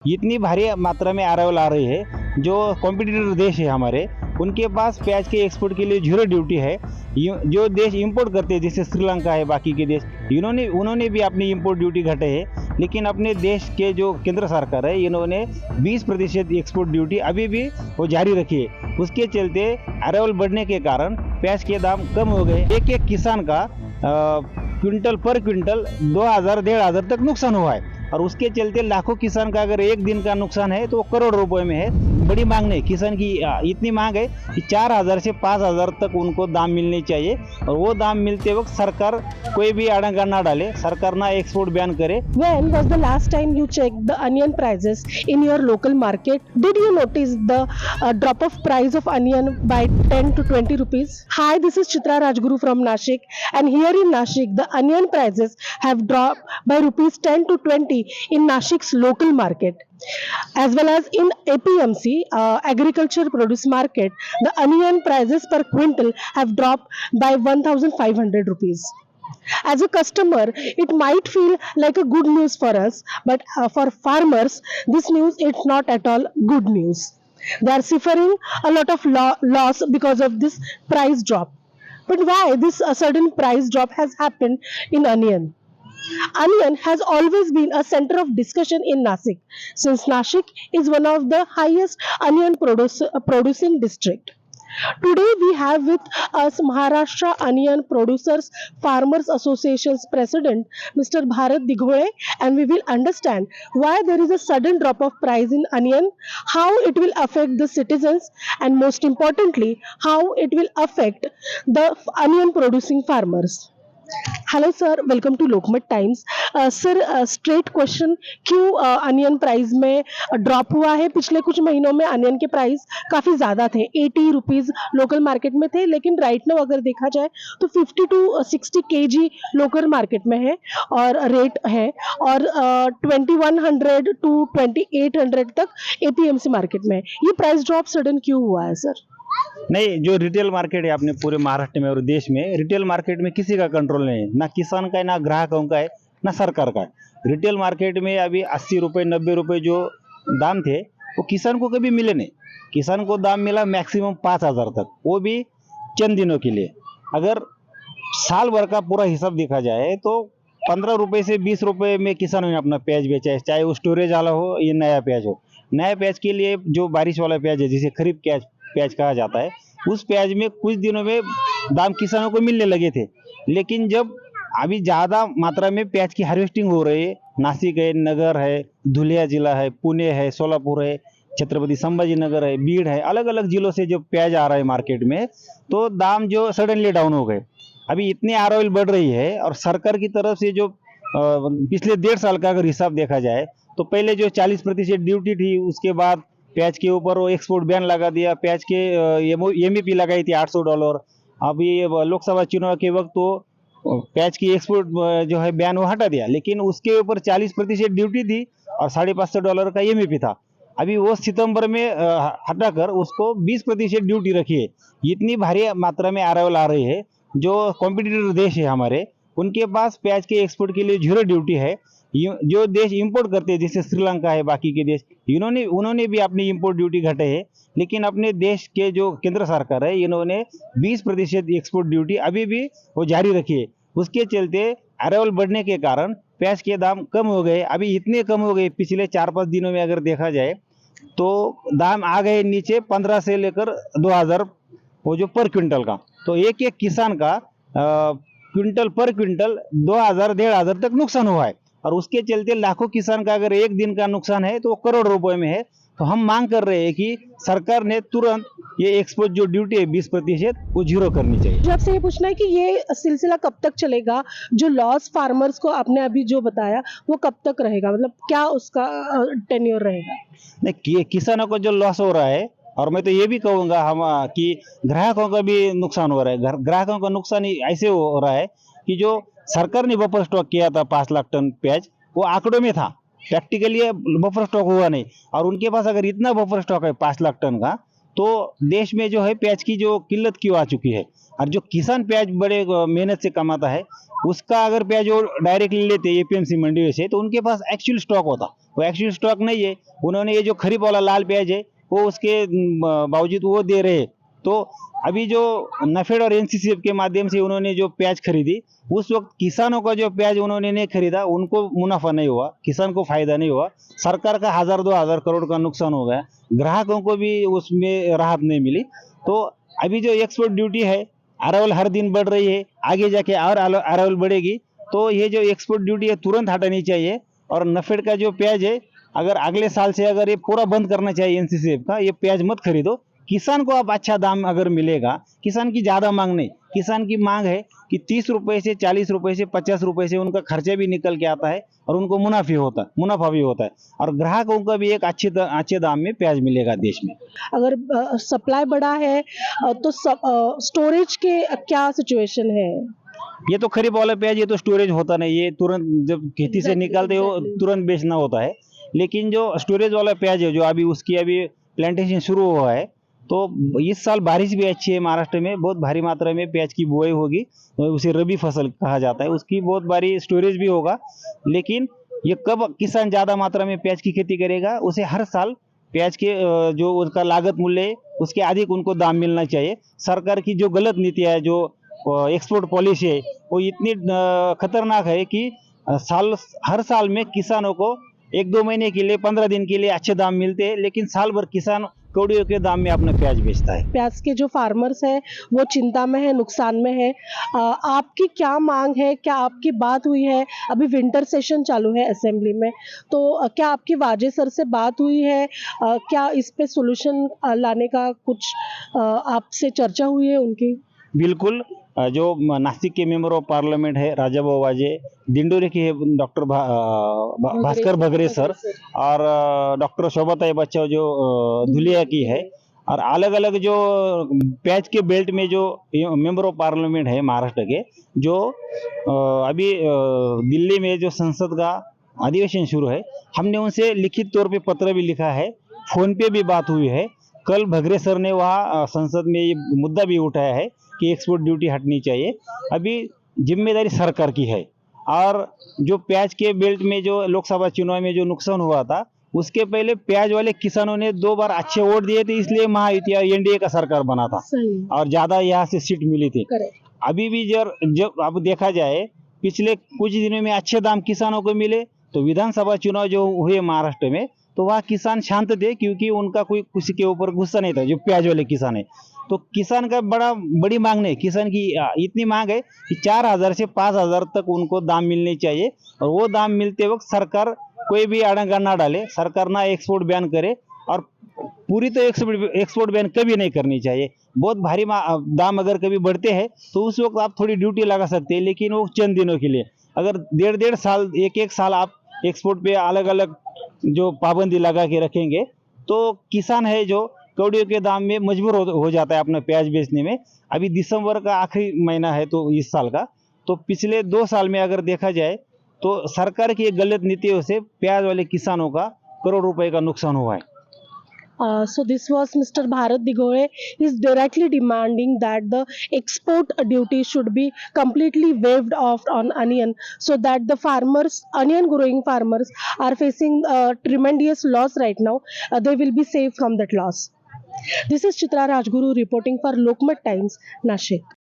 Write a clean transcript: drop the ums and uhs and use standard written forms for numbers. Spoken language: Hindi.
इतनी भारी मात्रा में अरावल आ रही है। जो कॉम्पिटिटर देश है हमारे, उनके पास प्याज के एक्सपोर्ट के लिए जीरो ड्यूटी है। जो देश इंपोर्ट करते हैं जैसे श्रीलंका है, बाकी के देश, उन्होंने भी अपनी इंपोर्ट ड्यूटी घटे है। लेकिन अपने देश के जो केंद्र सरकार है, इन्होंने 20% एक्सपोर्ट ड्यूटी अभी भी वो जारी रखी है। उसके चलते अरावल बढ़ने के कारण प्याज के दाम कम हो गए। एक एक किसान का क्विंटल पर क्विंटल 2000-1500 तक नुकसान हुआ है। और उसके चलते लाखों किसान का अगर एक दिन का नुकसान है तो वो करोड़ रुपए में है। बड़ी मांग नहीं, किसान की इतनी मांग है कि 4000 से 5000 तक उनको दाम मिलने चाहिए। और वो दाम मिलते वक्त सरकार कोई भी अड़ंगा ना डाले, सरकार ना एक्सपोर्ट बैन करे। When was the last time you checked the onion prices in your local market? Did you notice the drop of price of onion by 10 to 20 rupees? Hi, this is Chitra Rajguru from Nashik, and here in Nashik the onion prices have dropped by rupees 10 to 20 in Nashik's local market. As well as in APMC, agriculture produce market, the onion prices per quintal have dropped by 1500 rupees. As a customer, it might feel like a good news for us, but for farmers, this news is not at all good news. They are suffering a lot of loss because of this price drop. But why this sudden price drop has happened in onion? Onion has always been a center of discussion in Nashik, since Nashik is one of the highest onion producing district. Today we have with us Maharashtra Onion Producers Farmers Association's President Mr. Bharat Dighole, and we will understand why there is a sudden drop of price in onion, how it will affect the citizens, and most importantly how it will affect the onion producing farmers. Hello sir, welcome to Lokmat times. Sir, straight question, क्यों अनियन प्राइस में ड्रॉप हुआ है? पिछले कुछ महीनों में अनियन के प्राइस काफ़ी ज़्यादा थे, 80 रुपीज़ लोकल मार्केट में थे, लेकिन राइट नाउ अगर देखा जाए तो 50 टू 60 केजी लोकल मार्केट में है और रेट है, और 2100 टू 2800 तक एपीएमसी मार्केट में है। ये प्राइस ड्रॉप सडन क्यों हुआ है सर? नहीं, जो रिटेल मार्केट है अपने पूरे महाराष्ट्र में और देश में, रिटेल मार्केट में किसी का कंट्रोल नहीं है, ना किसान का है, ना ग्राहकों का है, ना सरकार का है। रिटेल मार्केट में अभी 80 रुपये 90 रुपये जो दाम थे वो किसान को कभी मिले नहीं। किसान को दाम मिला मैक्सिमम 5000 तक, वो भी चंद दिनों के लिए। अगर साल भर का पूरा हिसाब देखा जाए तो 15 रुपये से 20 रुपये में किसानों ने अपना प्याज बेचा है, चाहे वो स्टोरेज वाला हो या नया प्याज हो। नया प्याज के लिए जो बारिश वाला प्याज है, जिसे खरीफ प्याज कहा जाता है, उस प्याज में कुछ दिनों में दाम किसानों को मिलने लगे थे। लेकिन जब अभी ज़्यादा मात्रा में प्याज की हार्वेस्टिंग हो रही है, नासिक है, नगर है, धुलिया जिला है, पुणे है, सोलापुर है, छत्रपति संभाजी नगर है, बीड़ है, अलग अलग जिलों से जब प्याज आ रहा है मार्केट में, तो दाम जो सडनली डाउन हो गए। अभी इतनी अरावल बढ़ रही है, और सरकार की तरफ से जो पिछले 1.5 साल का अगर हिसाब देखा जाए तो पहले जो 40% ड्यूटी थी, उसके बाद प्याज के ऊपर वो एक्सपोर्ट बैन लगा दिया, प्याज के एमईपी लगाई थी $800। अभी लोकसभा चुनाव के वक्त तो प्याज की एक्सपोर्ट जो है बैन वो हटा दिया, लेकिन उसके ऊपर 40% ड्यूटी थी और $550 का एमईपी था। अभी वो सितंबर में हटाकर उसको 20% ड्यूटी रखी है। इतनी भारी मात्रा में अरावल आ रही है। जो कॉम्पिटिटर देश है हमारे, उनके पास प्याज के एक्सपोर्ट के लिए जीरो ड्यूटी है। जो देश इंपोर्ट करते हैं जैसे श्रीलंका है, बाकी के देश, उन्होंने भी अपनी इंपोर्ट ड्यूटी घटे है। लेकिन अपने देश के जो केंद्र सरकार है, इन्होंने 20% एक्सपोर्ट ड्यूटी अभी भी वो जारी रखी है। उसके चलते अरावल बढ़ने के कारण प्याज के दाम कम हो गए। अभी इतने कम हो गए, पिछले 4-5 दिनों में अगर देखा जाए तो दाम आ गए नीचे 15 से लेकर 2000, वो जो पर क्विंटल का। तो एक एक किसान का क्विंटल पर क्विंटल 2000-1500 तक नुकसान हुआ है। और उसके चलते लाखों किसान का अगर एक दिन का नुकसान है तो वो करोड़ रुपए में है। तो हम मांग कर रहे हैं कि सरकार ने तुरंत ये एक्सपोर्ट जो ड्यूटी है 20% वो जीरो करनी चाहिए। मुझे आपसे ये पूछना है कि ये सिलसिला कब तक चलेगा? जो लॉस फार्मर्स को आपने अभी जो बताया वो कब तक रहेगा, मतलब क्या उसका टेन्योर रहेगा? नहीं, किसानों को जो लॉस हो रहा है, और मैं तो ये भी कहूँगा हम कि ग्राहकों का भी नुकसान हो रहा है। ग्राहकों का नुकसान ऐसे हो रहा है कि जो सरकार ने बफर स्टॉक किया था 5 लाख टन प्याज, वो आंकड़ों में था, प्रैक्टिकली बफर स्टॉक हुआ नहीं। और उनके पास अगर इतना बफर स्टॉक है 5 लाख टन का, तो देश में जो है प्याज की जो किल्लत क्यों आ चुकी है। और जो किसान प्याज बड़े मेहनत से कमाता है, उसका अगर प्याज वो डायरेक्टली लेते एपीएमसी मंडी से, तो उनके पास एक्चुअल स्टॉक होता, वो एक्चुअली स्टॉक नहीं है। उन्होंने ये जो खरीफ वाला लाल प्याज है वो उसके बावजूद वो दे रहे हैं। तो अभी जो नफेड और एनसीसीएफ के माध्यम से उन्होंने जो प्याज खरीदी, उस वक्त किसानों का जो प्याज उन्होंने नहीं खरीदा, उनको मुनाफा नहीं हुआ, किसान को फायदा नहीं हुआ। सरकार का 1000-2000 करोड़ का नुकसान हो गया, ग्राहकों को भी उसमें राहत नहीं मिली। तो अभी जो एक्सपोर्ट ड्यूटी है, अरावल हर दिन बढ़ रही है, आगे जाके और अरावल बढ़ेगी। तो ये जो एक्सपोर्ट ड्यूटी है तुरंत हटानी चाहिए। और नफेड का जो प्याज है, अगर अगले साल से अगर ये पूरा बंद करना चाहिए एनसीसीएफ का, ये प्याज मत खरीदो। किसान को अब अच्छा दाम अगर मिलेगा, किसान की ज्यादा मांग नहीं, किसान की मांग है कि 30 रुपए से 40 रुपए से 50 रुपए से उनका खर्चा भी निकल के आता है और उनको मुनाफा भी होता है और ग्राहकों को भी एक अच्छे दाम में प्याज मिलेगा देश में। अगर सप्लाई बढ़ा है तो स्टोरेज के क्या सिचुएशन है? ये तो खरीफ वाला प्याज, ये तो स्टोरेज होता नहीं, ये तुरंत जब खेती से निकालते हो तुरंत बेचना होता है। लेकिन जो स्टोरेज वाला प्याज है, जो अभी उसकी अभी प्लांटेशन शुरू हुआ है, तो इस साल बारिश भी अच्छी है, महाराष्ट्र में बहुत भारी मात्रा में प्याज की बुआई होगी, तो उसे रबी फसल कहा जाता है, उसकी बहुत भारी स्टोरेज भी होगा। लेकिन ये कब किसान ज्यादा मात्रा में प्याज की खेती करेगा, उसे हर साल प्याज के जो उसका लागत मूल्य है उसके अधिक उनको दाम मिलना चाहिए। सरकार की जो गलत नीतियां है, जो एक्सपोर्ट पॉलिसी है, वो इतनी खतरनाक है कि हर साल में किसानों को 1-2 महीने के लिए, 15 दिन के लिए अच्छे दाम मिलते हैं, लेकिन साल भर किसान कौड़ियों के दाम में अपना प्याज बेचता है। प्याज के जो फार्मर्स हैं वो चिंता में है, नुकसान में है। आपकी क्या मांग है? क्या आपकी बात हुई है? अभी विंटर सेशन चालू है असेंबली में, तो क्या आपकी वाजे सर से बात हुई है? क्या इस पे सॉल्यूशन लाने का कुछ आपसे चर्चा हुई है उनकी? बिल्कुल। जो नासिक के मेंबर ऑफ पार्लियामेंट है राजाभाऊ वाजे, दिंडोरी के डॉक्टर भास्कर भगरे सर और डॉक्टर शोभाताई बच्चा जो धुलिया की है, और अलग अलग जो प्याज के बेल्ट में जो मेंबर ऑफ पार्लियामेंट है महाराष्ट्र के, जो अभी दिल्ली में जो संसद का अधिवेशन शुरू है, हमने उनसे लिखित तौर पे पत्र भी लिखा है, फोन पे भी बात हुई है। कल भगरे सर ने वहाँ संसद में ये मुद्दा भी उठाया है कि एक्सपोर्ट ड्यूटी हटनी चाहिए। अभी जिम्मेदारी सरकार की है, और जो प्याज के बेल्ट में जो लोकसभा चुनाव में जो नुकसान हुआ था, उसके पहले प्याज वाले किसानों ने 2 बार अच्छे वोट दिए थे, इसलिए महायुति एनडीए का सरकार बना था और ज्यादा यहाँ से सीट मिली थी। अभी भी जब अब देखा जाए, पिछले कुछ दिनों में अच्छे दाम किसानों को मिले, तो विधानसभा चुनाव जो हुए महाराष्ट्र में, तो वहाँ किसान शांत थे, क्योंकि उनका कोई किसी के ऊपर गुस्सा नहीं था, जो प्याज वाले किसान है। तो किसान का बड़ी मांग नहीं, किसान की इतनी मांग है कि 4000 से 5000 तक उनको दाम मिलने चाहिए, और वो दाम मिलते वक्त सरकार कोई भी आड़ंगा ना डाले, सरकार ना एक्सपोर्ट बैन करे, और पूरी तो एक्सपोर्ट बैन कभी नहीं करनी चाहिए। बहुत भारी दाम अगर कभी बढ़ते हैं तो उस वक्त आप थोड़ी ड्यूटी लगा सकते हैं, लेकिन वो चंद दिनों के लिए। अगर 1.5 साल, एक साल आप एक्सपोर्ट पे अलग अलग जो पाबंदी लगा के रखेंगे, तो किसान है जो कौड़ियों के दाम में मजबूर हो जाता है अपना प्याज बेचने में। अभी दिसंबर का आखिरी महीना है तो इस साल का, तो पिछले 2 साल में अगर देखा जाए तो सरकार की गलत नीतियों से प्याज वाले किसानों का करोड़ रुपए का नुकसान हुआ है। So this was Mr. Bharat Digole. He is directly demanding that the export duty should be completely waived off on onion, so that the farmers, onion growing farmers, are facing tremendous loss right now. They will be saved from that loss. This is Chitra Rajguru reporting for Lokmat Times, Nashik.